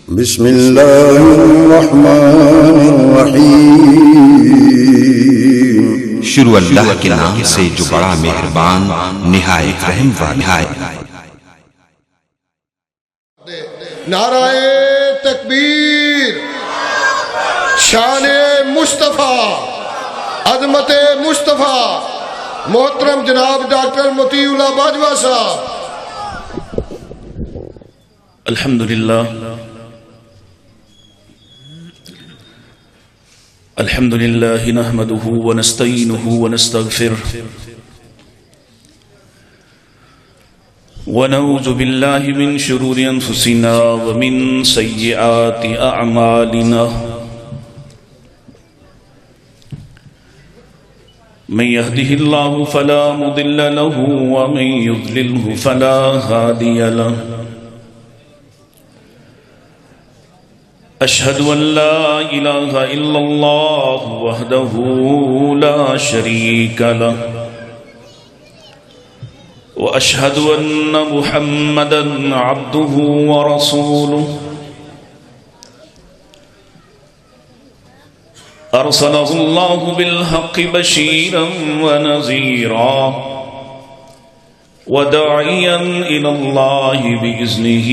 بسم اللہ الرحمن الرحیم۔ شروع اللہ کے نام سے جو بڑا مہربان نہایت رحم والا ہے۔ نعرہ تکبیر، شان مصطفیٰ، عظمت مصطفیٰ، محترم جناب ڈاکٹر مطیع اللہ باجوہ صاحب۔ الحمدللہ نحمده ونستعینه ونستغفره ونعوذ باللہ من شرور انفسنا ومن سیئات اعمالنا، من يهده الله فلا مضل له ومن يضلله فلا هادي له، أشهد أن لا إله إلا الله وحده لا شريك له، وأشهد أن محمدا عبده ورسوله، أرسله الله بالحق بشيرا ونذيرا وداعيا إلى الله بإذنه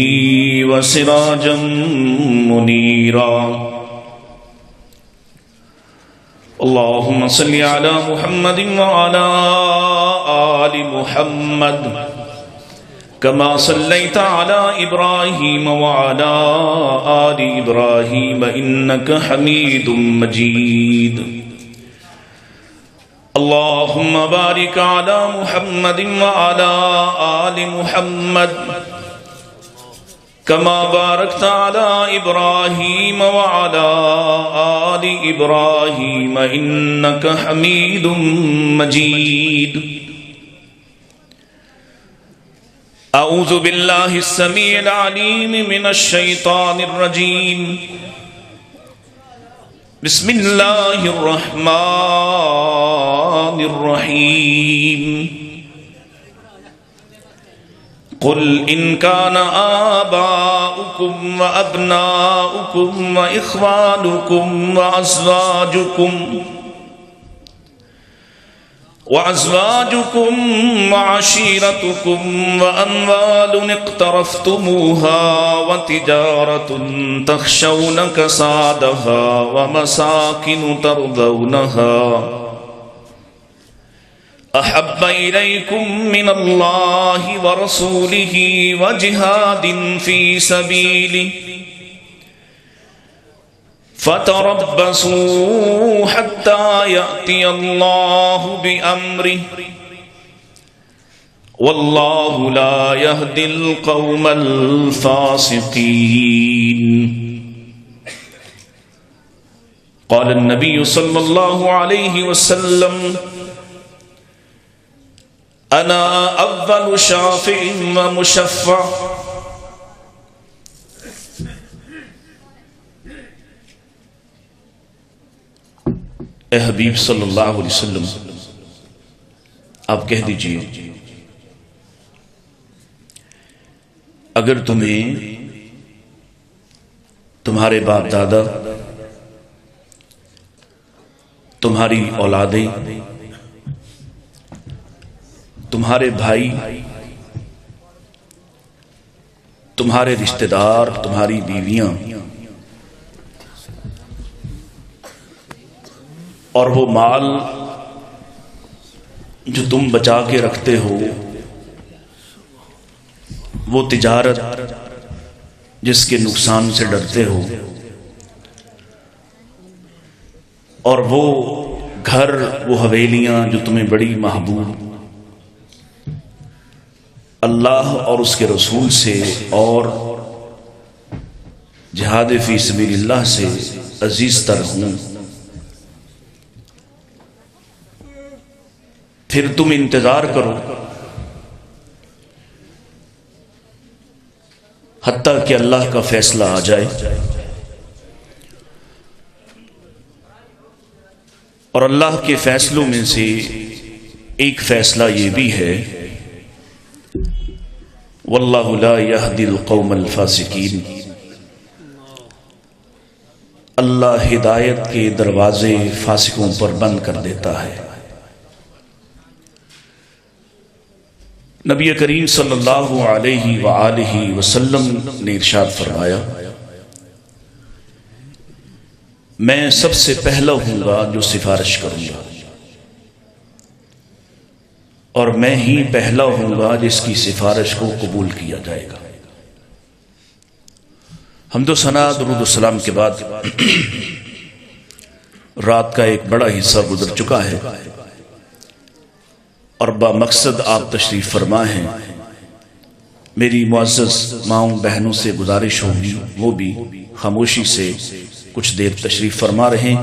وسراجا منيرا، اللهم صل على محمد وعلى آل محمد كما صليت على إبراهيم وعلى آل إبراهيم إنك حميد مجيد، اللهم بارك على محمد وعلى آل محمد كما باركت على إبراهيم وعلى آل إبراهيم إنك حميد مجيد، أعوذ بالله السميع العليم من الشيطان الرجيم، بسم الله الرحمن الرحيم، قل إن كان آباؤكم وأبناؤكم وإخوانكم وأزواجكم وعشيرتكم وأموال اقترفتموها وتجارة تخشون كسادها ومساكن ترضونها أحب إليكم من الله ورسوله وجهاد في سبيله فتربصوا حتى يأتي الله بأمره والله لا يهدي القوم الفاسقين، قال النبي صلى الله عليه وسلم أنا أول شافع ومشفع، اے حبیب صلی اللہ علیہ وسلم آپ کہہ دیجئے اگر تمہیں تمہارے باپ دادا، تمہاری اولادیں، تمہارے بھائی، تمہارے رشتہ دار، تمہاری بیویاں اور وہ مال جو تم بچا کے رکھتے ہو، وہ تجارت جس کے نقصان سے ڈرتے ہو، اور وہ گھر، وہ حویلیاں جو تمہیں بڑی محبوب اللہ اور اس کے رسول سے اور جہاد فی سبیل اللہ سے عزیز تر ہوں، پھر تم انتظار کرو حتیٰ کہ اللہ کا فیصلہ آ جائے، اور اللہ کے فیصلوں میں سے ایک فیصلہ یہ بھی ہے واللہ لا يهدي القوم الفاسقین، اللہ ہدایت کے دروازے فاسقوں پر بند کر دیتا ہے۔ نبی کریم صلی اللہ علیہ وآلہ وسلم نے ارشاد فرمایا، میں سب سے پہلا ہوں گا جو سفارش کروں گا، اور میں ہی پہلا ہوں گا جس کی سفارش کو قبول کیا جائے گا۔ حمد و ثنا درود و سلام کے بعد رات کا ایک بڑا حصہ گزر چکا ہے اور با مقصد آپ تشریف فرما ہیں۔ میری معزز ماؤں بہنوں سے گزارش ہوگی وہ بھی خاموشی سے کچھ دیر تشریف فرما رہیں۔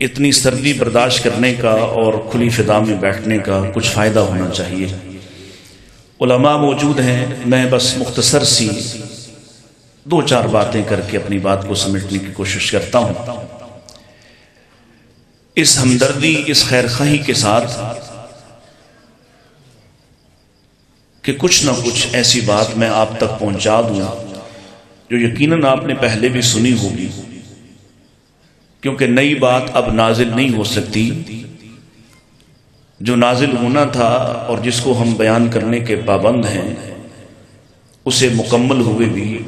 اتنی سردی برداشت کرنے کا اور کھلی فضا میں بیٹھنے کا کچھ فائدہ ہونا چاہیے۔ علماء موجود ہیں، میں بس مختصر سی دو چار باتیں کر کے اپنی بات کو سمیٹنے کی کوشش کرتا ہوں۔ اس ہمدردی، اس خیر خواہی کے ساتھ کہ کچھ نہ کچھ ایسی بات میں آپ تک پہنچا دوں جو یقیناً آپ نے پہلے بھی سنی ہوگی، کیونکہ نئی بات اب نازل نہیں ہو سکتی۔ جو نازل ہونا تھا اور جس کو ہم بیان کرنے کے پابند ہیں، اسے مکمل ہوئے بھی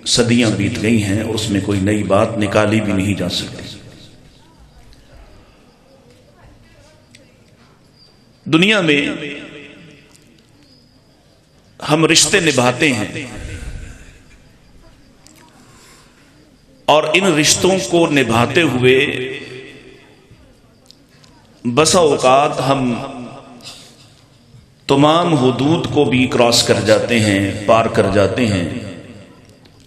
صدیاں بیت گئی ہیں اور اس میں کوئی نئی بات نکالی بھی نہیں جا سکتی۔ دنیا میں ہم رشتے نبھاتے ہیں اور ان رشتوں کو نبھاتے ہوئے بسا اوقات ہم تمام حدود کو بھی کراس کر جاتے ہیں، پار کر جاتے ہیں۔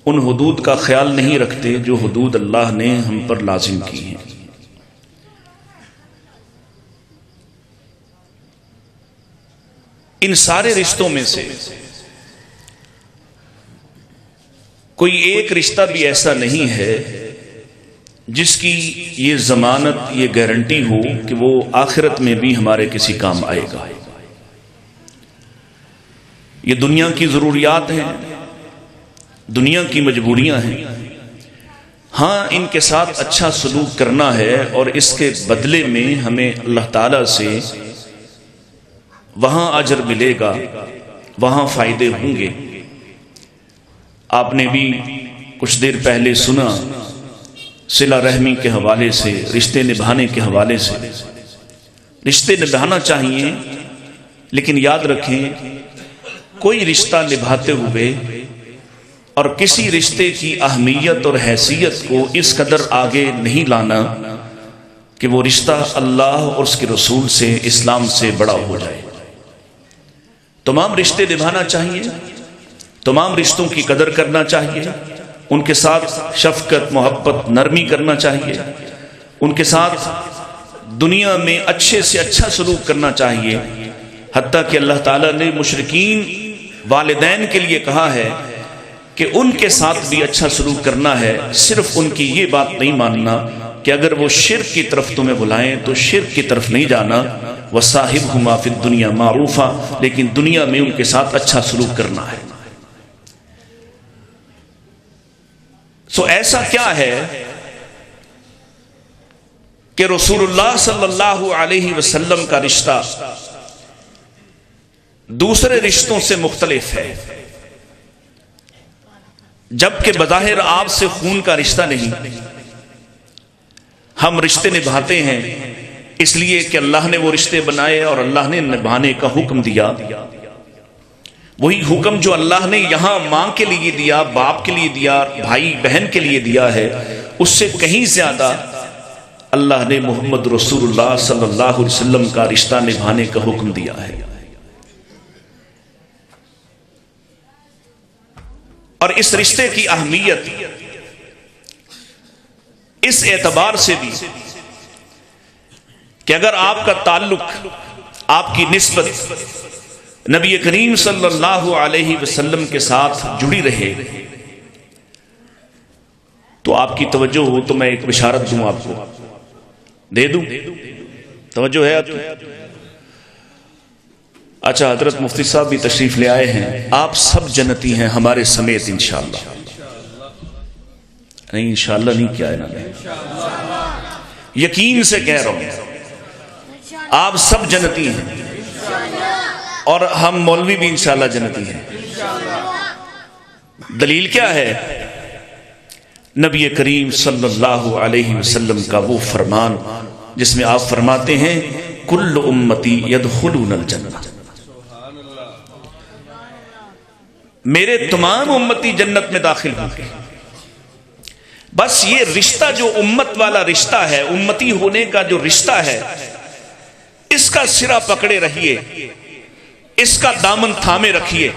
ان حدود کا خیال نہیں رکھتے جو حدود اللہ نے ہم پر لازم کی ہیں۔ ان سارے رشتوں میں سے کوئی ایک رشتہ بھی ایسا نہیں ہے جس کی یہ ضمانت، یہ گارنٹی ہو کہ وہ آخرت میں بھی ہمارے کسی کام آئے گا۔ یہ دنیا کی ضروریات ہیں، دنیا کی مجبوریاں ہیں۔ ہاں، ان کے ساتھ اچھا سلوک کرنا ہے اور اس کے بدلے میں ہمیں اللہ تعالی سے وہاں اجر ملے گا، وہاں فائدے ہوں گے۔ آپ نے بھی کچھ دیر پہلے سنا صلہ رحمی کے حوالے سے، رشتے نبھانے کے حوالے سے۔ رشتے نبھانا چاہیے، لیکن یاد رکھیں کوئی رشتہ نبھاتے ہوئے اور کسی رشتے کی اہمیت اور حیثیت کو اس قدر آگے نہیں لانا کہ وہ رشتہ اللہ اور اس کے رسول سے، اسلام سے بڑا ہو جائے۔ تمام رشتے نبھانا چاہیے، تمام رشتوں کی قدر کرنا چاہیے، ان کے ساتھ شفقت، محبت، نرمی کرنا چاہیے، ان کے ساتھ دنیا میں اچھے سے اچھا سلوک کرنا چاہیے۔ حتیٰ کہ اللہ تعالیٰ نے مشرکین والدین کے لیے کہا ہے کہ ان کے ساتھ بھی اچھا سلوک کرنا ہے، صرف ان کی یہ بات نہیں ماننا کہ اگر وہ شرک کی طرف تمہیں بلائیں تو شرک کی طرف نہیں جانا۔ وَصَاحِبْهُمَا فِي الدُّنْيَا مَعْرُوفًا، لیکن دنیا میں ان کے ساتھ اچھا سلوک کرنا ہے۔ سو ایسا کیا ہے کہ رسول اللہ صلی اللہ علیہ وسلم کا رشتہ دوسرے رشتوں سے مختلف ہے، جبکہ بظاہر آپ سے خون کا رشتہ نہیں؟ ہم رشتے نبھاتے ہیں اس لیے کہ اللہ نے وہ رشتے بنائے اور اللہ نے نبھانے کا حکم دیا۔ وہی حکم جو اللہ نے یہاں ماں کے لیے دیا، باپ کے لیے دیا، بھائی بہن کے لیے دیا ہے، اس سے کہیں زیادہ اللہ نے محمد رسول اللہ صلی اللہ علیہ وسلم کا رشتہ نبھانے کا حکم دیا ہے۔ اور اس رشتے کی اہمیت اس اعتبار سے بھی کہ اگر آپ کا تعلق، آپ کی نسبت نبی کریم صلی اللہ علیہ وسلم کے ساتھ جڑی رہے تو آپ کی توجہ ہو تو میں ایک بشارت دوں، آپ کو دے دوں، توجہ ہے آپ کی؟ اچھا، حضرت مفتی صاحب بھی تشریف لے آئے ہیں، آپ سب جنتی ہیں ہمارے سمیت انشاءاللہ۔ نہیں انشاءاللہ نہیں کیا انہوں نے، یقین سے کہہ رہا ہوں آپ سب جنتی ہیں اور ہم مولوی بھی انشاءاللہ جنتی ہیں۔ دلیل کیا ہے؟ نبی کریم صلی اللہ علیہ وسلم کا وہ فرمان جس میں آپ فرماتے ہیں کل امتی یدخلون الجنہ، میرے تمام امتی جنت میں داخل ہوں گے۔ بس یہ رشتہ جو امت والا رشتہ ہے، امتی ہونے کا جو رشتہ ہے، اس کا سرا پکڑے رہیے، اس کا دامن تھامے رکھیے،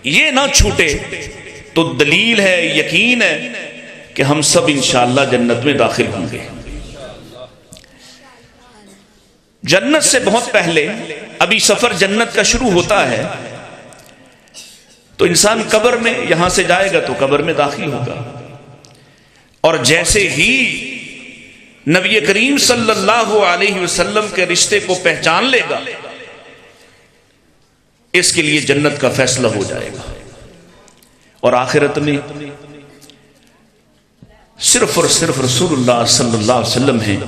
یہ نہ چھوٹے تو دلیل ہے، یقین ہے کہ ہم سب انشاءاللہ جنت میں داخل ہوں گے۔ جنت سے بہت پہلے ابھی سفر جنت کا شروع ہوتا ہے تو انسان قبر میں یہاں سے جائے گا تو قبر میں داخل ہوگا، اور جیسے ہی نبی کریم صلی اللہ علیہ وسلم کے رشتے کو پہچان لے گا اس کے لیے جنت کا فیصلہ ہو جائے گا، اور آخرت میں صرف اور صرف رسول اللہ صلی اللہ علیہ وسلم ہیں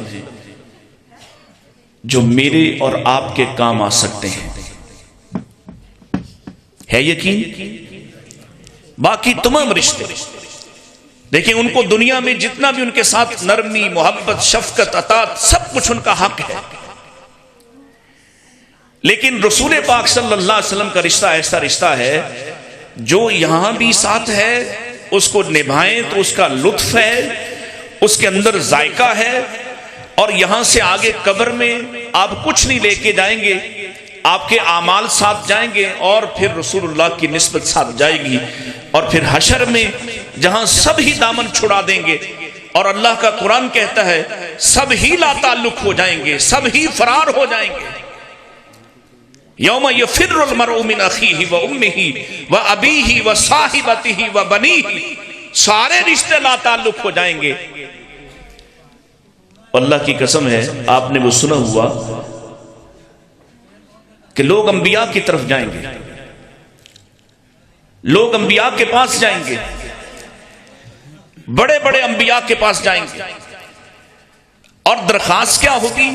جو میرے اور آپ کے کام آ سکتے ہیں۔ ہے یقین؟ باقی تمام رشتے دیکھیں، ان کو دنیا میں جتنا بھی ان کے ساتھ نرمی، محبت، شفقت، اطاعت سب کچھ ان کا حق ہے، لیکن رسول پاک صلی اللہ علیہ وسلم کا رشتہ ایسا رشتہ ہے جو یہاں بھی ساتھ ہے، اس کو نبھائیں تو اس کا لطف ہے، اس کے اندر ذائقہ ہے، اور یہاں سے آگے قبر میں آپ کچھ نہیں لے کے جائیں گے، آپ کے اعمال ساتھ جائیں گے، اور پھر رسول اللہ کی نسبت ساتھ جائے گی، اور پھر حشر میں جہاں سب ہی دامن چھڑا دیں گے، اور اللہ کا قرآن کہتا ہے سب ہی لا تعلق ہو جائیں گے، سب ہی فرار ہو جائیں گے۔ یوم یفر المرء من اخیہ و امہ و ابیہ و صاحبتہ و بنیہ، سارے رشتے لا تعلق ہو جائیں گے۔ اللہ کی قسم ہے آپ نے وہ سنا ہوا کہ لوگ انبیاء کی طرف جائیں گے، لوگ انبیاء کے پاس جائیں گے، بڑے بڑے انبیاء کے پاس جائیں گے، اور درخواست کیا ہوگی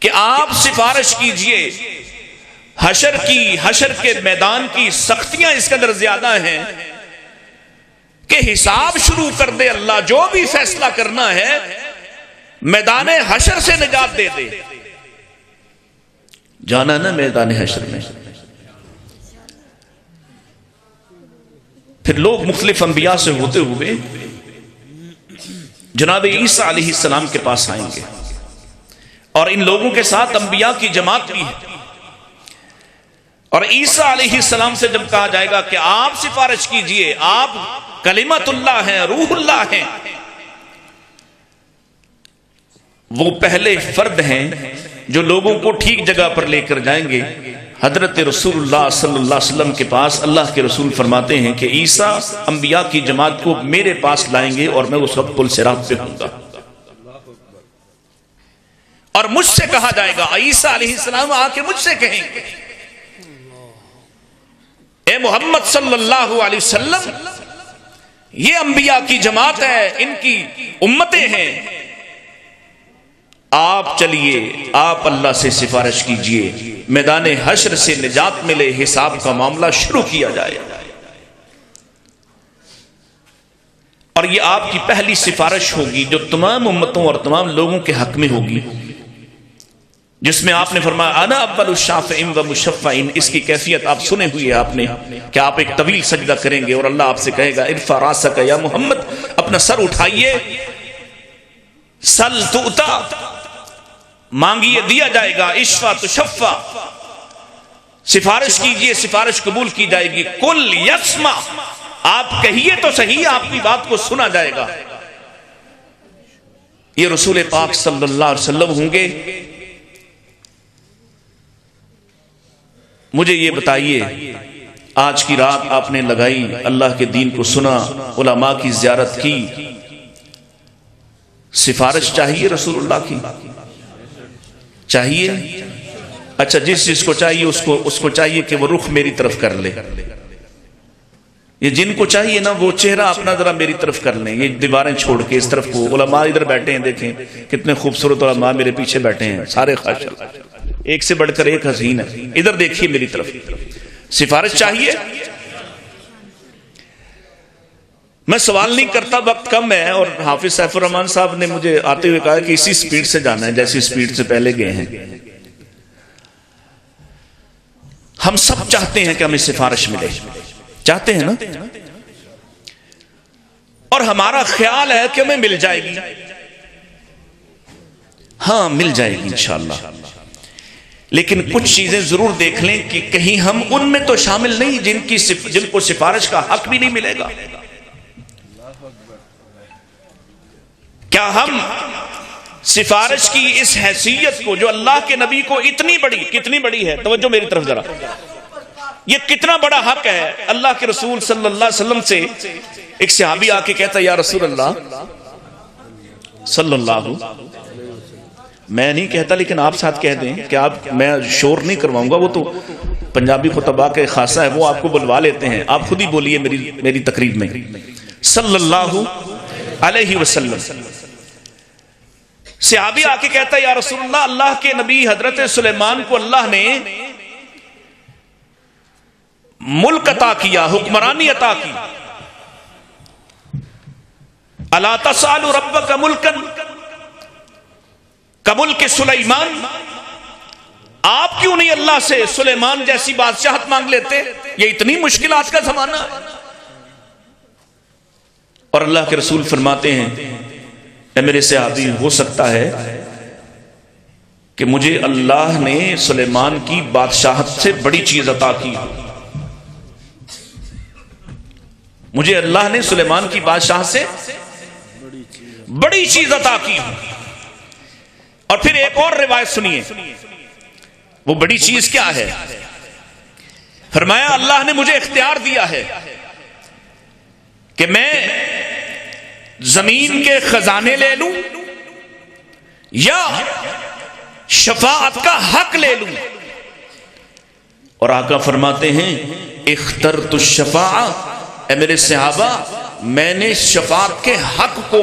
کہ آپ سفارش کیجئے، حشر کے میدان کی سختیاں اس کے اندر زیادہ ہیں کہ حساب شروع کر دے اللہ، جو بھی فیصلہ کرنا ہے میدان حشر سے نجات دے دے۔ جانا نا میدان حشر میں، پھر لوگ مختلف انبیاء سے ہوتے ہوئے جناب عیسیٰ علیہ السلام کے پاس آئیں گے، اور ان لوگوں کے ساتھ انبیاء کی جماعت بھی ہے، اور عیسیٰ علیہ السلام سے جب کہا جائے گا کہ آپ سفارش کیجئے، آپ کلمت اللہ ہیں، روح اللہ ہیں، وہ پہلے فرد ہیں جو لوگوں کو ٹھیک جگہ پر لے کر جائیں گے۔ حضرت رسول اللہ صلی اللہ علیہ وسلم کے پاس اللہ کے رسول فرماتے ہیں کہ عیسیٰ انبیاء کی جماعت کو میرے پاس لائیں گے، اور میں اس وقت پل صراط پہ ہوں گا، اور مجھ سے کہا جائے گا، عیسیٰ علیہ السلام آ کے مجھ سے کہیں گے اے محمد صلی اللہ علیہ وسلم، یہ انبیاء کی جماعت ہے، ان کی امتیں ہیں، آپ چلیے، آپ اللہ سے سفارش کیجئے، میدان حشر سے نجات ملے، حساب کا معاملہ شروع کیا جائے۔ اور یہ آپ کی پہلی سفارش ہوگی جو تمام امتوں اور تمام لوگوں کے حق میں ہوگی، جس میں آپ نے فرمایا انا اول الشافعین و مشفعین۔ اس کی کیفیت آپ سنے ہوئی ہے آپ نے کہ آپ ایک طویل سجدہ کریں گے اور اللہ آپ سے کہے گا ارفع راسک یا محمد، اپنا سر اٹھائیے، سل تؤتا، مانگیے دیا جائے گا، اشفع تشفع، سفارش کیجئے سفارش قبول کی جائے گی، کل یسمع، آپ کہیے تو صحیح، آپ کی بات کو سنا جائے گا۔ یہ رسول پاک صلی اللہ علیہ وسلم ہوں گے۔ مجھے یہ بتائیے، آج کی رات آپ نے لگائی، اللہ کے دین کو سنا، علماء کی زیارت کی، سفارش چاہیے رسول اللہ کی؟ چاہیے؟ اچھا، جس کو چاہیے اس کو چاہیے کہ وہ رخ میری طرف کر لے۔ یہ جن کو چاہیے نا وہ چہرہ اپنا ذرا میری طرف کر لیں، یہ دیواریں چھوڑ کے اس طرف کو. علماء ادھر بیٹھے ہیں، دیکھیں کتنے خوبصورت علماء میرے پیچھے بیٹھے ہیں، سارے خاشع، ایک سے بڑھ کر ایک حسین ہے. ادھر دیکھیے میری طرف. سفارش چاہیے؟ میں سوال نہیں کرتا، وقت کم ہے، اور حافظ سیف الرحمان صاحب نے مجھے آتے ہوئے کہا کہ اسی سپیڈ سے جانا ہے جیسی سپیڈ سے پہلے گئے ہیں. ہم سب چاہتے ہیں کہ ہمیں سفارش ملے، چاہتے ہیں نا، اور ہمارا خیال ہے کہ ہمیں مل جائے گی. ہاں مل جائے گی انشاءاللہ، لیکن کچھ چیزیں ضرور دیکھ لیں کہ کہیں ہم ان میں تو شامل نہیں جن کو سفارش کا حق بھی نہیں ملے گا. کیا ہم سفارش کی اس حیثیت کو جو اللہ کے نبی کو اتنی بڑی، کتنی بڑی ہے، توجہ میری طرف ذرا، یہ کتنا بڑا حق ہے. اللہ کے رسول صلی اللہ علیہ وسلم سے ایک صحابی آ کے کہتا ہے یا رسول اللہ صلی اللہ، میں نہیں کہتا لیکن آپ ساتھ کہہ دیں کہ آپ، میں شور نہیں کرواؤں گا، وہ تو پنجابی خطبہ کے خاصہ ہے، وہ آپ کو بلوا لیتے ہیں، آپ خود ہی بولیے میری تقریب میں صلی اللہ علیہ وسلم. صحابی آ کے کہتا ہے یا رسول اللہ، اللہ کے نبی حضرت سلیمان کو اللہ نے ملک عطا کیا، حکمرانی عطا کی. الا تسأل ربک ملکا کملک سلیمان، آپ کیوں نہیں اللہ سے سلیمان جیسی بادشاہت مانگ لیتے؟ یہ اتنی مشکلات کا زمانہ ہے. اور اللہ کے رسول فرماتے ہیں اے میرے صحابی، ہو سکتا ہے کہ مجھے اللہ نے سلیمان کی بادشاہت سے بڑی چیز عطا کی، مجھے اللہ نے سلیمان کی بادشاہ سے بڑی چیز عطا کی. اور پھر ایک اور روایت سنیے، وہ بڑی چیز کیا ہے؟ فرمایا اللہ نے مجھے اختیار دیا ہے کہ میں زمین کے خزانے لے لوں یا شفاعت کا حق لے لوں. اور آقا فرماتے ہیں اخترت الشفاعہ، اے میرے صحابہ میں نے شفاعت کے حق کو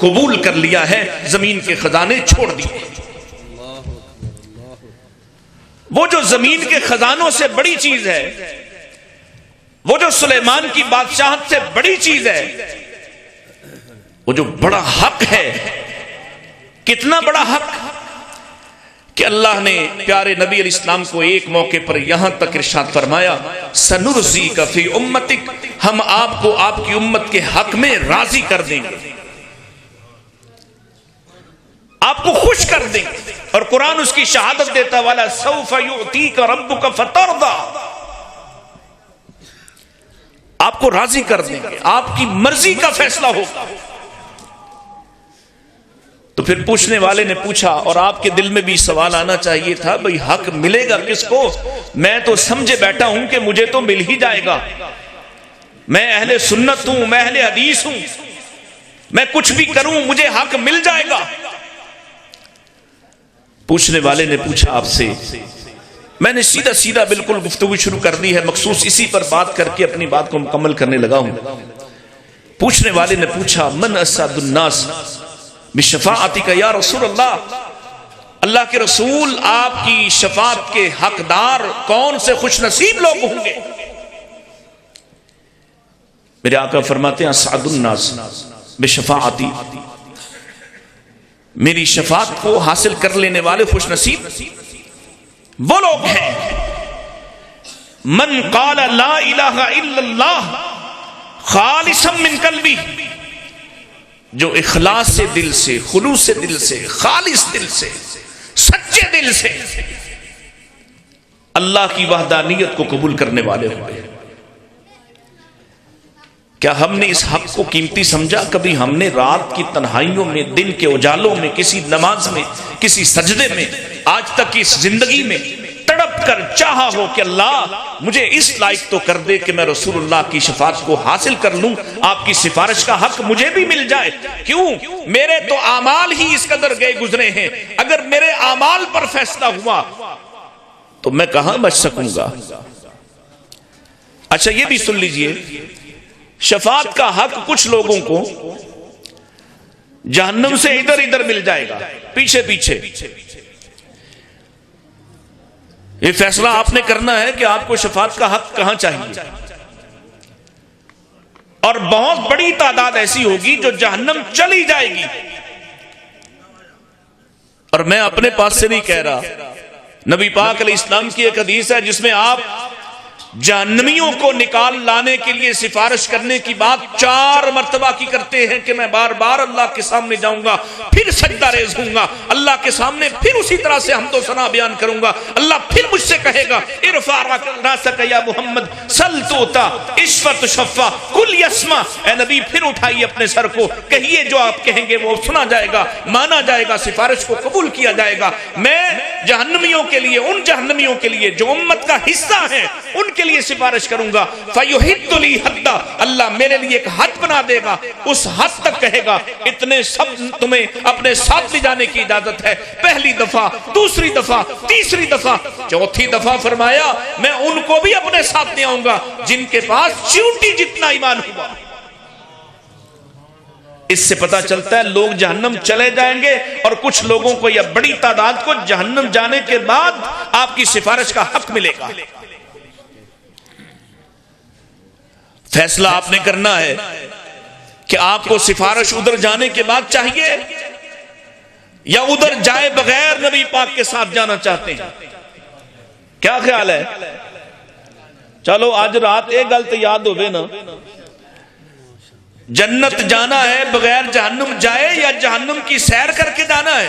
قبول کر لیا ہے، زمین کے خزانے چھوڑ دیے. وہ جو زمین کے خزانوں سے بڑی چیز ہے، وہ جو سلیمان کی بادشاہت سے بڑی چیز ہے، وہ جو بڑا حق ہے، کتنا بڑا حق کہ اللہ نے پیارے نبی علیہ السلام کو ایک موقع پر یہاں تک ارشاد فرمایا سنرضیک فی امتک، ہم آپ کو آپ کی امت کے حق میں راضی کر دیں گے، آپ کو خوش کر دیں گے. اور قرآن اس کی شہادت دیتا والا سوف یعطیک ربک فترضی، آپ کو راضی کر دیں گے، آپ کی مرضی کا فیصلہ ہوگا. تو پھر پوچھنے والے نے پوچھا، اور آپ کے دل میں بھی سوال آنا چاہیے تھا، بھئی حق ملے گا کس کو؟ میں تو سمجھے بیٹھا ہوں کہ مجھے تو مل ہی جائے گا، میں اہل سنت ہوں، میں اہل حدیث ہوں، میں کچھ بھی کروں مجھے حق مل جائے گا. پوچھنے والے نے پوچھا آپ سے، میں نے سیدھا بالکل گفتگو شروع کر دی ہے، مخصوص اسی پر بات کر کے اپنی بات کو مکمل کرنے لگا ہوں. پوچھنے والے نے پوچھا من اسعد الناس بشفاعتک یا رسول اللہ، اللہ کے رسول آپ کی شفاعت کے حقدار کون سے خوش نصیب لوگ ہوں گے؟ میرے آقا فرماتے ہیں اسعد الناس بشفاعتی، میری شفاعت کو حاصل کر لینے والے خوش نصیب وہ لوگ ہیں من قال لا الہ الا اللہ خالصا من قلبی، جو اخلاص سے دل سے، خلوص سے دل سے، خالص دل سے، سچے دل سے اللہ کی وحدانیت کو قبول کرنے والے ہوئے. کیا ہم نے اس حق کو قیمتی سمجھا؟ کبھی ہم نے رات کی تنہائیوں میں، دن کے اجالوں میں، کسی نماز میں، کسی سجدے میں، آج تک کی اس زندگی میں تڑپ کر چاہا ہو کہ اللہ مجھے اس لائق تو کر دے کہ میں رسول اللہ کی شفاعت کو حاصل کر لوں، آپ کی سفارش کا حق مجھے بھی مل جائے؟ کیوں؟ میرے تو اعمال ہی اس قدر گئے گزرے ہیں، اگر میرے اعمال پر فیصلہ ہوا تو میں کہاں بچ سکوں گا؟ اچھا یہ بھی سن لیجئے، شفاعت کا حق کچھ لوگوں کو جہنم سے ادھر ادھر مل جائے گا، پیچھے پیچھے. یہ فیصلہ آپ نے کرنا ہے کہ آپ کو شفاعت کا حق کہاں چاہیے. اور بہت بڑی تعداد ایسی ہوگی جو جہنم چلی جائے گی. اور میں اپنے پاس سے نہیں کہہ رہا، نبی پاک علیہ السلام کی ایک حدیث ہے جس میں آپ جہنمیوں کو نکال لانے کے لیے سفارش کرنے کی بات 4 مرتبہ کی کرتے ہیں کہ میں بار بار اللہ کے سامنے جاؤں گا، پھر سجدہ ریز ہوں گا، اللہ کے سامنے پھر اسی طرح سے حمد و ثنا بیان کروں گا. اللہ پھر مجھ سے کہے گا ارفع راسک یا محمد سل توتا اشفع تشفع کل یسمع. اے نبی پھر اٹھائیے اپنے سر کو، کہیے جو آپ کہیں گے وہ سنا جائے گا، مانا جائے گا، سفارش کو قبول کیا جائے گا. میں جہنمیوں کے لیے، ان جہنمیوں کے لیے جو امت کا حصہ ہیں، ان کے لیے سفارش کروں گا. فَيُحِدُّ لِي حَدًّا، اللہ میرے لیے ایک حد بنا دے گا، اس حد تک کہے گا اتنے سب تمہیں اپنے ساتھ لے جانے کی اجازت ہے. پہلی دفعہ، دوسری دفعہ، تیسری دفعہ، چوتھی دفعہ فرمایا میں ان کو بھی اپنے ساتھ لے آؤں گا جن کے پاس چیونٹی جتنا ایمان ہوا. اس سے پتا چلتا ہے لوگ جہنم چلے جائیں گے، اور کچھ لوگوں کو یا بڑی تعداد کو جہنم جانے کے بعد آپ کی سفارش کا حق ملے گا. فیصلہ آپ نے کرنا ہے کہ آپ کو سفارش ادھر جانے کے بعد چاہیے یا ادھر جائے بغیر نبی پاک کے ساتھ جانا چاہتے ہیں. کیا خیال ہے؟ چلو آج رات ایک گل تو یاد ہوئے نا، جنت جانا ہے بغیر جہنم جائے یا جہنم کی سیر کر کے جانا ہے؟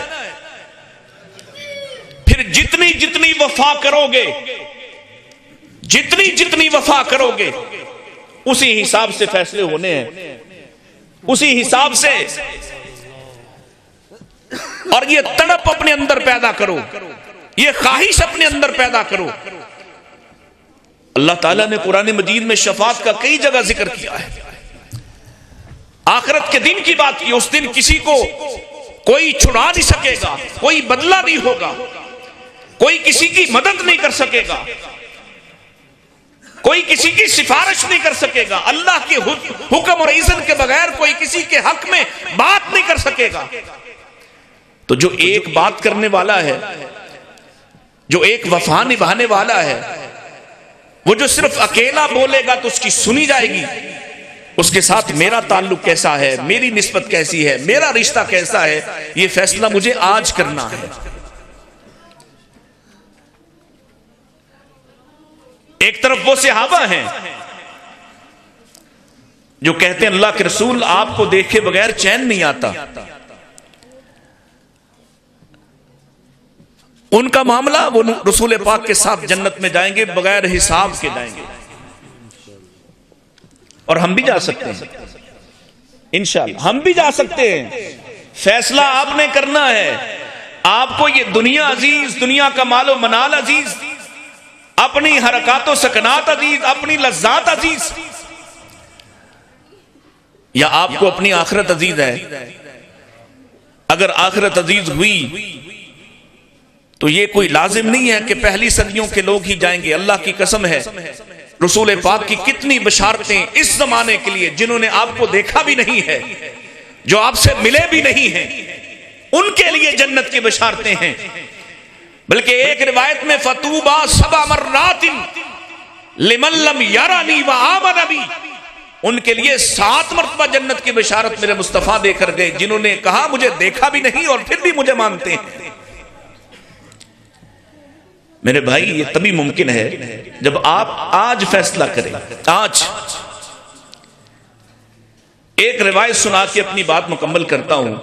پھر جتنی جتنی وفا کرو گے، جتنی جتنی وفا کرو گے، اسی حساب سے فیصلے ہونے ہیں، اسی حساب سے. اور یہ تڑپ اپنے اندر پیدا کرو، یہ خواہش اپنے اندر پیدا کرو. اللہ تعالیٰ نے قرآن مجید میں شفاعت کا کئی جگہ ذکر کیا ہے. آخرت کے دن کی بات کی، اس دن کسی کو کوئی چھڑا نہیں سکے گا، کوئی بدلہ نہیں ہوگا، کوئی کسی کی مدد نہیں کر سکے گا، کوئی کسی کی سفارش نہیں کر سکے گا. اللہ کے حکم اور اذن کے بغیر کوئی کسی کے حق میں بات نہیں کر سکے گا. تو جو ایک بات کرنے والا ہے، جو ایک وفا نبھانے والا ہے، وہ جو صرف اکیلا بولے گا تو اس کی سنی جائے گی. اس کے ساتھ میرا تعلق کیسا ہے، میری نسبت کیسی ہے، میرا رشتہ کیسا ہے، یہ فیصلہ مجھے آج کرنا ہے. ایک طرف وہ صحابہ ہیں جو کہتے ہیں اللہ کے رسول آپ کو دیکھے بغیر چین نہیں آتا. ان کا معاملہ وہ رسول پاک کے ساتھ جنت میں جائیں گے، بغیر حساب کے جائیں گے. اور ہم بھی جا سکتے ہیں انشاءاللہ، ہم بھی جا سکتے ہیں. فیصلہ آپ نے کرنا ہے. آپ کو یہ دنیا عزیز، دنیا کا مال و منال عزیز، اپنی حرکات و سکنات عزیز، اپنی لذات عزیز، یا آپ کو اپنی آخرت عزیز ہے؟ اگر آخرت عزیز ہوئی تو یہ کوئی لازم نہیں ہے کہ پہلی صدیوں کے لوگ ہی جائیں گے. اللہ کی قسم ہے، رسول پاک کی کتنی بشارتیں اس زمانے کے لیے، جنہوں نے آپ کو دیکھا بھی نہیں ہے، جو آپ سے ملے بھی نہیں ہیں، ان کے لیے جنت کی بشارتیں ہیں. بلکہ ایک روایت میں فَطُوبَى 7 مرات لمن لم یرانی وآمن بی، ان کے لیے 7 مرتبہ جنت کی بشارت میرے مصطفیٰ دے کر گئے، جنہوں نے کہا مجھے دیکھا بھی نہیں اور پھر بھی مجھے مانتے ہیں. میرے بھائی یہ تبھی ممکن ہے جب آپ آج فیصلہ کریں. آج ایک روایت سنا کے اپنی بات مکمل کرتا ہوں.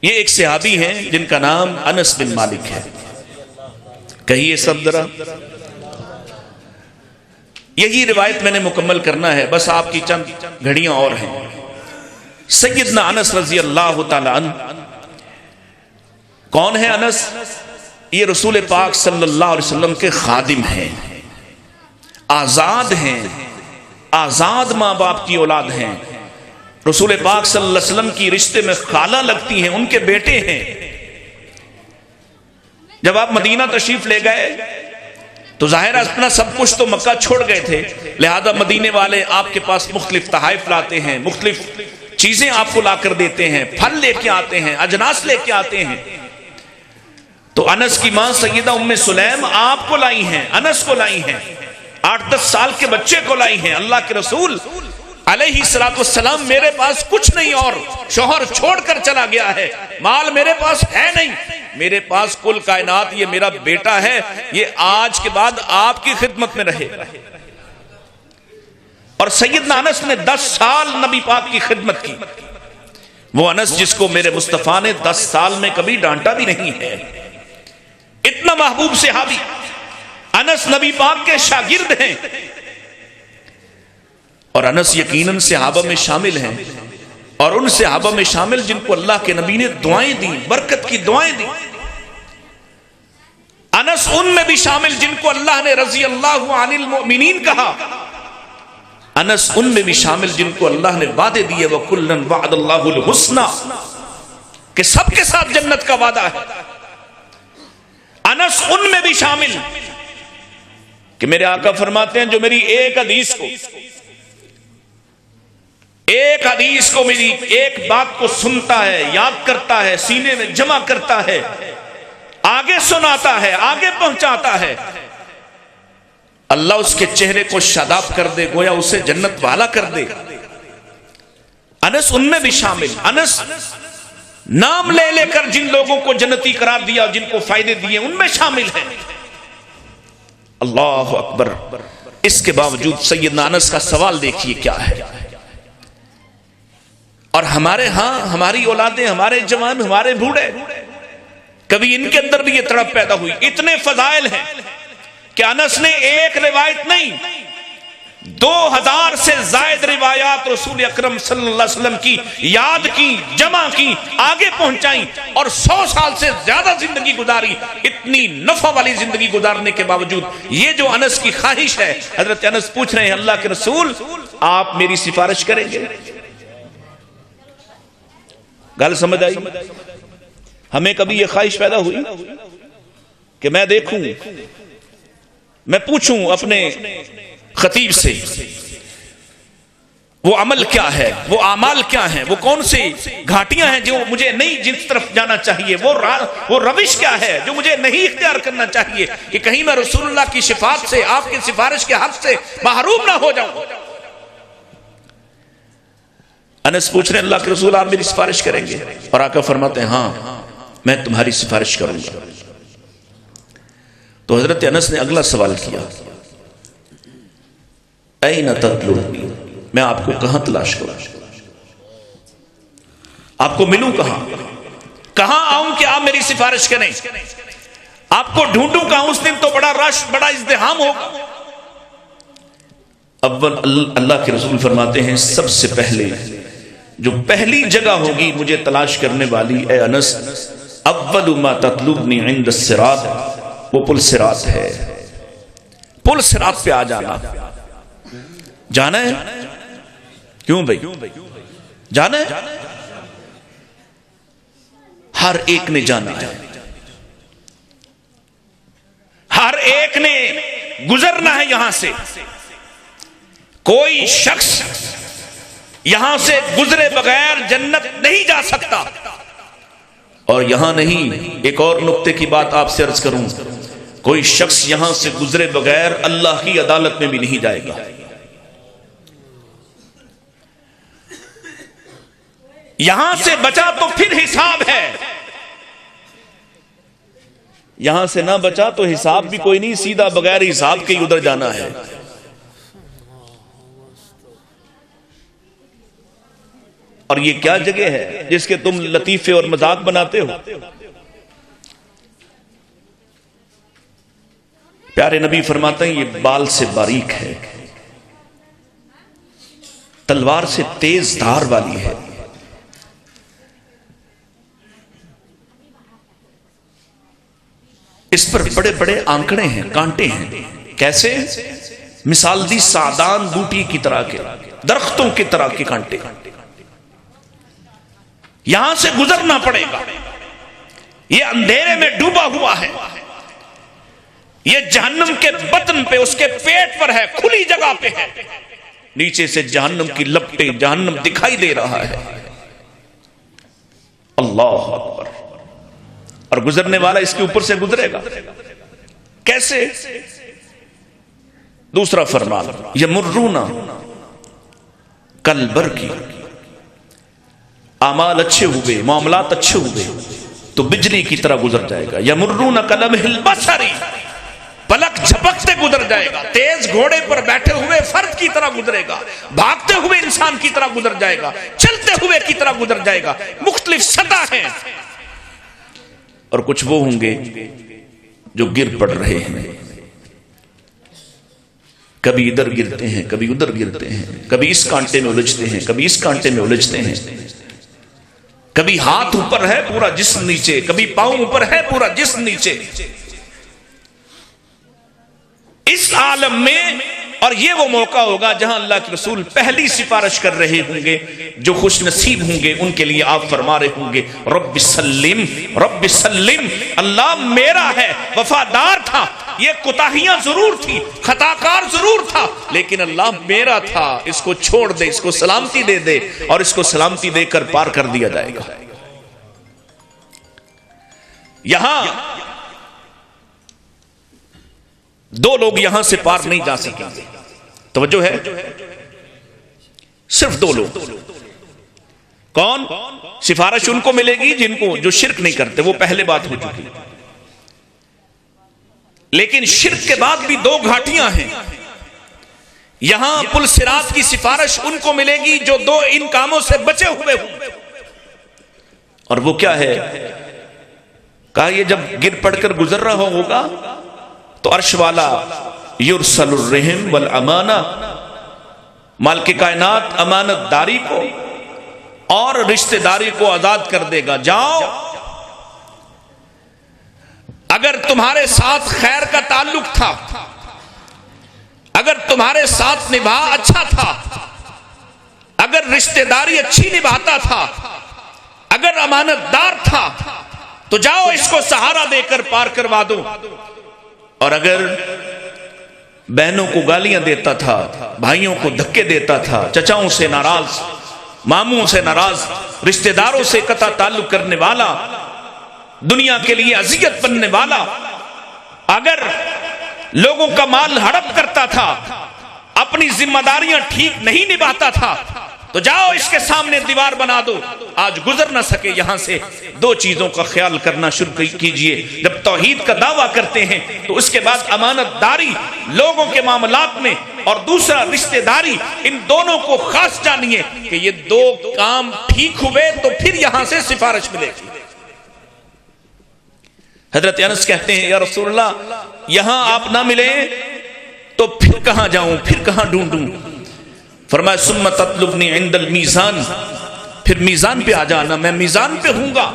یہ ایک صحابی ہیں جن کا نام انس بن مالک ہے. کہیے سب ذرا. یہی روایت میں نے مکمل کرنا ہے، بس آپ کی چند گھڑیاں اور ہیں. سیدنا انس رضی اللہ تعالی عنہ. کون ہے انس؟ یہ رسول پاک صلی اللہ علیہ وسلم کے خادم ہیں، آزاد ہیں، آزاد ماں باپ کی اولاد ہیں. رسول پاک صلی اللہ علیہ وسلم کی رشتے میں خالہ لگتی ہیں، ان کے بیٹے ہیں. جب آپ مدینہ تشریف لے گئے تو ظاہر اپنا سب کچھ تو مکہ چھوڑ گئے تھے، لہذا مدینے والے آپ کے پاس مختلف تحائف لاتے ہیں، مختلف چیزیں آپ کو لا کر دیتے ہیں، پھل لے کے آتے ہیں، اجناس لے کے آتے ہیں۔ تو انس کی ماں سیدہ ام سلیم آپ کو لائی ہیں، انس کو لائی ہیں، 8-10 سال کے بچے کو لائی ہیں۔ اللہ کے رسول علیہ السلام میرے پاس کچھ نہیں، اور شوہر چھوڑ کر چلا گیا ہے، مال میرے پاس ہے نہیں، میرے پاس کل کائنات یہ میرا بیٹا ہے، یہ آج کے بعد آپ کی خدمت میں رہے۔ اور سیدنا انس نے 10 سال نبی پاک کی خدمت کی، وہ انس جس کو میرے مصطفیٰ نے 10 سال میں کبھی ڈانٹا بھی نہیں ہے، اتنا محبوب صحابی انس نبی پاک کے شاگرد ہیں، اور انس یقیناً صحابہ میں شامل ہیں، اور ان صحابہ میں شامل جن کو اللہ کے نبی نے دعائیں دی، برکت کی دعائیں دی۔ انس ان میں بھی شامل جن کو اللہ نے رضی اللہ عن المؤمنین کہا، انس ان میں بھی شامل جن کو اللہ نے وعدے دیے وَكُلًّا وَعَدَ اللَّهُ الْحُسْنَى، کہ سب کے ساتھ جنت کا وعدہ ہے۔ انس ان میں بھی شامل کہ میرے آقا فرماتے ہیں جو میری ایک حدیث کو میری ایک بات کو سنتا ہے، یاد کرتا ہے، سینے میں جمع کرتا ہے، آگے سناتا ہے، آگے پہنچاتا ہے، اللہ اس کے چہرے کو شاداب کر دے، گویا اسے جنت والا کر دے۔ انس ان میں بھی شامل، انس نام لے لے کر جن لوگوں کو جنتی قرار دیا، جن کو فائدے دیے، ان میں شامل ہیں۔ اللہ اکبر۔ اس کے باوجود سیدنا انس کا سوال دیکھیے کیا ہے۔ اور ہمارے ہاں ہماری اولادیں، ہمارے جوان، ہمارے بوڑھے، کبھی ان کے اندر بھی یہ تڑپ پیدا ہوئی؟ اتنے فضائل ہیں کہ انس نے ایک روایت نہیں، 2000 سے زائد روایات رسول اکرم صلی اللہ علیہ وسلم کی یاد کی، جمع کی، آگے پہنچائیں، اور 100 سال سے زیادہ زندگی گزاری۔ اتنی نفع والی زندگی گزارنے کے باوجود یہ جو انس کی خواہش ہے، حضرت انس پوچھ رہے ہیں اللہ کے رسول آپ میری سفارش کریں گے؟ گل سمجھ آئی؟ ہمیں کبھی یہ خواہش پیدا ہوئی کہ میں دیکھوں، میں پوچھوں اپنے خطیب سے وہ عمل کیا ہے، وہ اعمال کیا ہیں، وہ کون سی گھاٹیاں ہیں جو مجھے نہیں جن طرف جانا چاہیے، وہ روش کیا ہے جو مجھے نہیں اختیار کرنا چاہیے، کہ کہیں میں رسول اللہ کی شفاعت سے، آپ کی سفارش کے حق سے محروم نہ ہو جاؤں۔ انس پوچھ رہے ہیں اللہ کے رسول آپ میری سفارش کریں گے؟ اور آقا فرماتے ہیں ہاں میں تمہاری سفارش کروں گا۔ تو حضرت انس نے اگلا سوال کیا، اين تطلبني، میں آپ کو کہاں تلاش کروں، آپ کو ملوں کہاں آؤں کہ آپ میری سفارش کریں، آپ کو ڈھونڈوں کہاں؟ اس دن تو بڑا رش، بڑا ازدحام ہوگا۔ اول اللہ کے رسول فرماتے ہیں سب سے پہلے جو پہلی جگہ ہوگی مجھے تلاش کرنے والی اے انس، اول ما تطلبنی عند الصراط، وہ پل صراط ہے، پل صراط پہ آ جانا ہے۔ کیوں بھائی جانا ہے؟ ہر ایک نے جانا ہے، ہر ایک نے گزرنا ہے یہاں سے۔ کوئی شخص یہاں سے گزرے بغیر جنت نہیں جا سکتا۔ اور یہاں نہیں، ایک اور نقطے کی بات آپ سے عرض کروں، کوئی شخص یہاں سے گزرے بغیر اللہ کی عدالت میں بھی نہیں جائے گا۔ یہاں سے بچا تو پھر حساب ہے، یہاں سے نہ بچا تو حساب بھی کوئی نہیں، سیدھا بغیر حساب کے ادھر جانا ہے۔ اور یہ کیا جگہ ہے جس کے تم لطیفے اور مذاق بناتے ہو؟ پیارے نبی فرماتے ہیں یہ بال سے باریک ہے، تلوار سے تیز دھار والی ہے، اس پر بڑے بڑے آنکڑے ہیں، کانٹے ہیں۔ کیسے؟ مثال دی سعدان بوٹی کی طرح کے، درختوں کی طرح کے کانٹے۔ یہاں سے گزرنا پڑے گا، یہ اندھیرے میں ڈوبا ہوا ہے، یہ جہنم کے بطن پہ، اس کے پیٹ پر ہے، کھلی جگہ پہ ہے، نیچے سے جہنم کی لپٹیں، جہنم دکھائی دے رہا ہے. اللہ اکبر. اور گزرنے والا اس کے اوپر سے گزرے گا کیسے؟ دوسرا فرمان یمرون کالبرق، اعمال اچھے ہوئے، معاملات اچھے ہوئے تو بجلی کی طرح گزر جائے گا. یمرون کلمح البصر، پلک جھپکتے گزر جائے گا. تیز گھوڑے پر بیٹھے ہوئے فرد کی طرح گزرے گا، بھاگتے ہوئے انسان کی طرح گزر جائے گا، چلتے ہوئے کی طرح گزر جائے گا. مختلف سطح ہیں. اور کچھ وہ ہوں گے جو گر پڑ رہے ہیں، کبھی ادھر گرتے ہیں، کبھی ادھر گرتے ہیں، کبھی اس کانٹے میں الجھتے ہیں، کبھی اس کانٹے میں الجھتے ہیں. کبھی ہاتھ اوپر ہے پورا جسم نیچے، کبھی پاؤں اوپر ہے پورا جسم نیچے. اس عالم میں، اور یہ وہ موقع ہوگا جہاں اللہ کے رسول پہلی سفارش کر رہے ہوں گے. جو خوش نصیب ہوں گے ان کے لیے آپ فرما رہے ہوں گے رب سلم رب سلم. اللہ میرا ہے، وفادار تھا، یہ کوتاہیاں ضرور تھی، خطاکار ضرور تھا، لیکن اللہ میرا تھا، اس کو چھوڑ دے، اس کو سلامتی دے دے. اور اس کو سلامتی دے کر پار کر دیا جائے گا. یہاں دو لوگ یہاں سے پار نہیں جا سکیں گے. توجہ ہے، صرف دو لوگ. کون؟ سفارش ان کو ملے گی جن کو جو شرک نہیں کرتے، وہ پہلے بات ہو چکی. لیکن شرک کے بعد بھی دو گھاٹیاں ہیں. یہاں پل صراط کی سفارش ان کو ملے گی جو دو ان کاموں سے بچے ہوئے ہوں. اور وہ کیا ہے؟ کہا یہ جب گر پڑ کر گزر رہا ہوگا تو عرش والا یرسل الرحم والامانہ، مالک کائنات امانت داری کو اور رشتہ داری کو آزاد کر دے گا. جاؤ، اگر تمہارے ساتھ خیر کا تعلق تھا، اگر تمہارے ساتھ نبھا اچھا تھا، اگر رشتہ داری اچھی نبھاتا تھا، اگر امانت دار تھا، تو جاؤ اس کو سہارا دے کر پار کروا دو. اور اگر بہنوں کو گالیاں دیتا تھا، بھائیوں کو دھکے دیتا تھا، چچاؤں سے ناراض، ماموں سے ناراض، رشتہ داروں سے قطع تعلق کرنے والا، دنیا کے لیے اذیت بننے والا، اگر لوگوں کا مال ہڑپ کرتا تھا، اپنی ذمہ داریاں ٹھیک نہیں نبھاتا تھا، تو جاؤ اس کے سامنے دیوار بنا دو. آج گزر نہ سکے یہاں سے. دو چیزوں کا خیال کرنا شروع کیجئے. جب توحید کا دعویٰ کرتے ہیں تو اس کے بعد امانت داری لوگوں کے معاملات میں، اور دوسرا رشتہ داری، ان دونوں کو خاص جانیے کہ یہ دو کام ٹھیک ہوئے تو پھر یہاں سے سفارش ملے گی. حضرت انس کہتے ہیں یا رسول اللہ یہاں آپ نہ ملیں تو پھر کہاں جاؤں، پھر کہاں ڈھونڈوں؟ فرمایا ثم تطلبنی عند المیزان، پھر میزان پہ آ جانا، میں میزان پہ ہوں گا،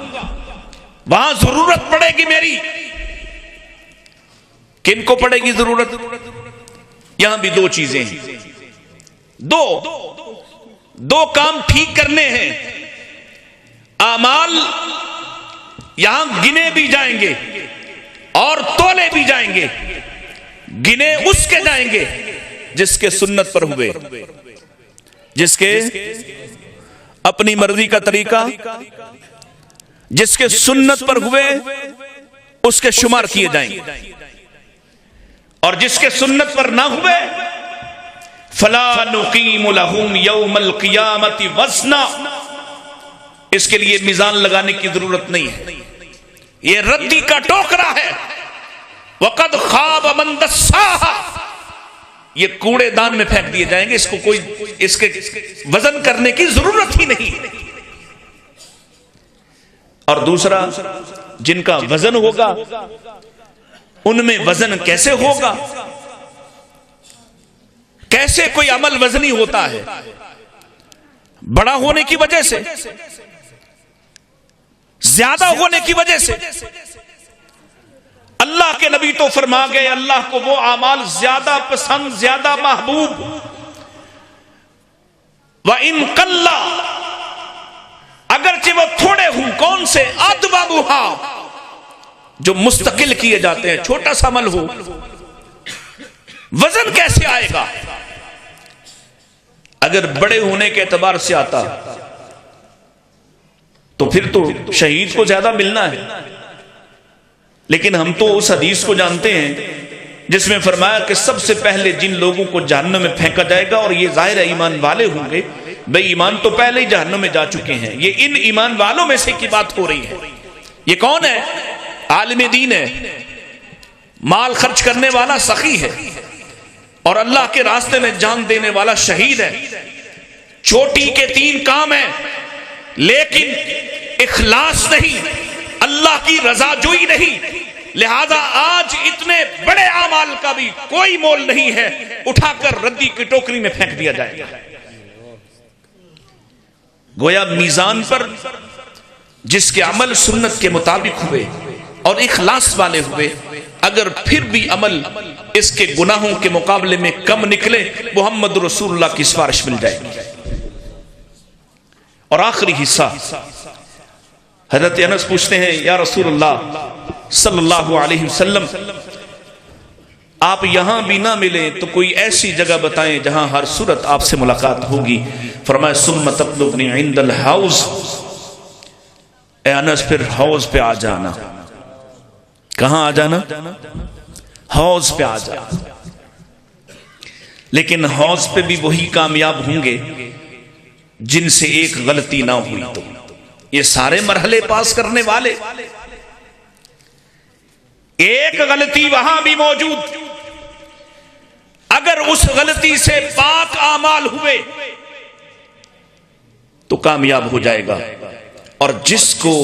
وہاں ضرورت پڑے گی میری. کن کو پڑے گی ضرورت؟ یہاں بھی دو چیزیں ہیں، دو کام ٹھیک کرنے ہیں. اعمال یہاں گنے بھی جائیں گے اور تولے بھی جائیں گے. گنے اس کے جائیں گے جس کے سنت پر ہوئے، جس کے اپنی مرضی کا طریقہ، جس کے سنت پر ہوئے اس کے شمار کیے جائیں گے، اور جس کے سنت پر نہ ہوئے فلا نقیم لہم یوم القیامت وزنا، اس کے لیے میزان لگانے کی ضرورت نہیں ہے. یہ ردی کا ٹوکرا ہے. وقد خاب من دساہا، یہ کوڑے دان میں پھینک دیے جائیں گے. اس کو کوئی اس کے وزن کرنے کی ضرورت ہی نہیں. اور دوسرا جن کا وزن ہوگا ان میں وزن کیسے ہوگا؟ کیسے کوئی عمل وزنی ہوتا ہے؟ بڑا ہونے کی وجہ سے، زیادہ ہونے کی وجہ سے. اللہ کے نبی تو فرما گئے اللہ کو وہ اعمال زیادہ پسند، زیادہ محبوب. وَإِن قَلَّ، اگرچہ وہ تھوڑے ہوں. کون سے؟ أَدْوَبُهَا، جو مستقل کیے جاتے ہیں، چھوٹا سا عمل ہو، وزن کیسے آئے گا؟ اگر بڑے ہونے کے اعتبار سے آتا تو پھر تو شہید کو زیادہ ملنا ہے، لیکن ہم تو اس حدیث کو جانتے ہیں جس میں فرمایا کہ سب سے پہلے جن لوگوں کو جہنم میں پھینکا جائے گا، اور یہ ظاہر ایمان والے ہوں گے، بے ایمان تو پہلے ہی جہنم میں جا چکے ہیں، یہ ان ایمان والوں میں سے کی بات ہو رہی ہے۔ یہ کون ہے؟ عالم دین ہے، مال خرچ کرنے والا سخی ہے، اور اللہ کے راستے میں جان دینے والا شہید ہے۔ چوٹی کے 3 کام ہیں، لیکن اخلاص نہیں، اللہ کی رضا جوئی نہیں، لہذا آج اتنے بڑے اعمال کا بھی کوئی مول نہیں ہے، اٹھا کر ردی کی ٹوکری میں پھینک دیا جائے گا۔ گویا میزان پر جس کے عمل سنت کے مطابق ہوئے اور اخلاص والے ہوئے، اگر پھر بھی عمل اس کے گناہوں کے مقابلے میں کم نکلے، محمد رسول اللہ کی سفارش مل جائے گی۔ اور آخری حصہ، حضرت انس پوچھتے ہیں یا رسول اللہ صلی اللہ علیہ وسلم، آپ یہاں بھی نہ ملیں تو کوئی ایسی جگہ بتائیں جہاں ہر صورت آپ سے ملاقات ہوگی۔ فرمایا ثم تطلبنی عند الحوض، اے انس پھر حوض پہ آ جانا۔ کہاں آ جانا؟ حوض پہ آ جانا۔ لیکن حوض پہ بھی وہی کامیاب ہوں گے جن سے ایک غلطی نہ ہوئی۔ تو یہ سارے مرحلے پاس کرنے والے، ایک غلطی وہاں بھی موجود، اگر اس غلطی سے پاک اعمال ہوئے تو کامیاب ہو جائے گا۔ اور جس کو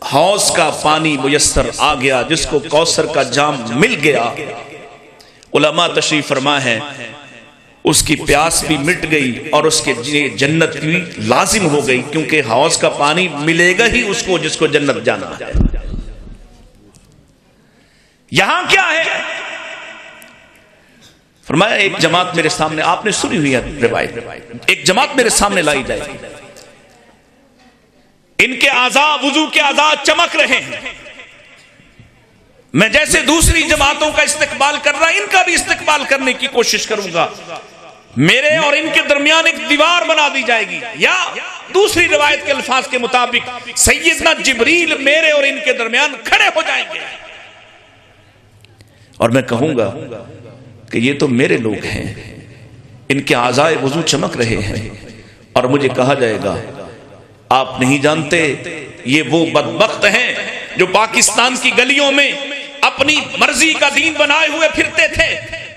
حوض کا پانی میسر آ گیا، جس کو کوثر کا جام مل گیا، علماء تشریف فرما ہے اس کی پیاس بھی مٹ گئی اور اس کے جنت بھی لازم ہو گئی، کیونکہ حوض کا پانی ملے گا ہی اس کو جس کو جنت جانا ہے۔ یہاں کیا ہے؟ فرمایا ایک جماعت میرے سامنے، آپ نے سنی ہوئی ہے روایت، ایک جماعت میرے سامنے لائی جائے گی، ان کے اعضاء وضو کے اعضاء چمک رہے ہیں، میں جیسے دوسری جماعتوں کا استقبال کر رہا ان کا بھی استقبال کرنے کی کوشش کروں گا، میرے اور ان کے درمیان ایک دیوار بنا دی جائے گی، یا دوسری روایت کے الفاظ کے مطابق سیدنا جبریل میرے اور ان کے درمیان کھڑے ہو جائیں گے، اور میں کہوں گا کہ یہ تو میرے لوگ ہیں، ان کے اعضاء وضو چمک رہے ہیں، اور مجھے کہا جائے گا آپ نہیں جانتے یہ وہ بدبخت ہیں جو پاکستان کی گلیوں میں اپنی مرضی کا دین بنائے ہوئے پھرتے تھے،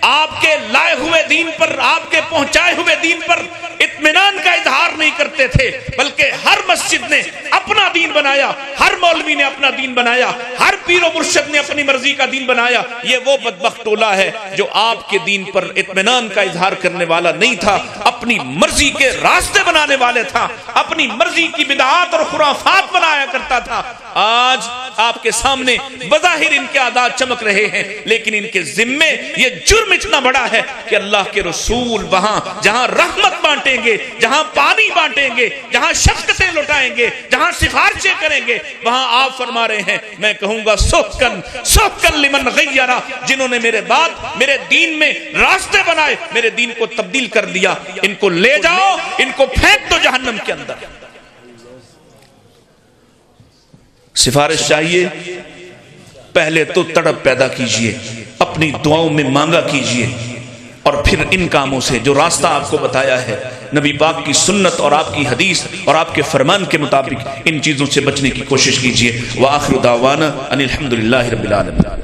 آپ کے لائے ہوئے دین پر، آپ کے پہنچائے ہوئے دین پر اطمینان کا اظہار نہیں کرتے تھے، بلکہ ہر مسجد نے اپنا دین بنایا، ہر مولوی نے اپنا دین بنایا، ہر پیر و مرشد نے اپنی مرضی کا دین بنایا۔ یہ وہ بدبخت ٹولہ ہے جو آپ کے دین پر اطمینان کا اظہار کرنے والا نہیں تھا، اپنی مرضی کے راستے بنانے والے تھا، اپنی مرضی کی بدعات اور خرافات بنایا کرتا تھا۔ آج آپ کے سامنے بظاہر ان کے اعداد چمک رہے ہیں، لیکن ان کے ذمے یہ جرم اتنا بڑا ہے کہ اللہ کے رسول وہاں جہاں رحمت بانٹیں گے، جہاں پانی بانٹیں گے، جہاں شفقتیں لٹائیں گے، جہاں سفارشیں کریں گے، وہاں آپ فرما رہے ہیں میں کہوں گا سحقن لمن غیرہ، جنہوں نے میرے بعد میرے دین میں راستے بنائے، میرے دین کو تبدیل کر دیا، ان کو لے جاؤ، ان کو پھینک دو جہنم کے اندر۔ سفارش چاہیے، پہلے تو تڑپ پیدا کیجئے، اپنی دعاؤں میں مانگا کیجئے، اور پھر ان کاموں سے جو راستہ آپ کو بتایا ہے نبی پاک کی سنت اور آپ کی حدیث اور آپ کے فرمان کے مطابق، ان چیزوں سے بچنے کی کوشش کیجئے۔ وآخر دعوانا ان الحمدللہ رب العالمین۔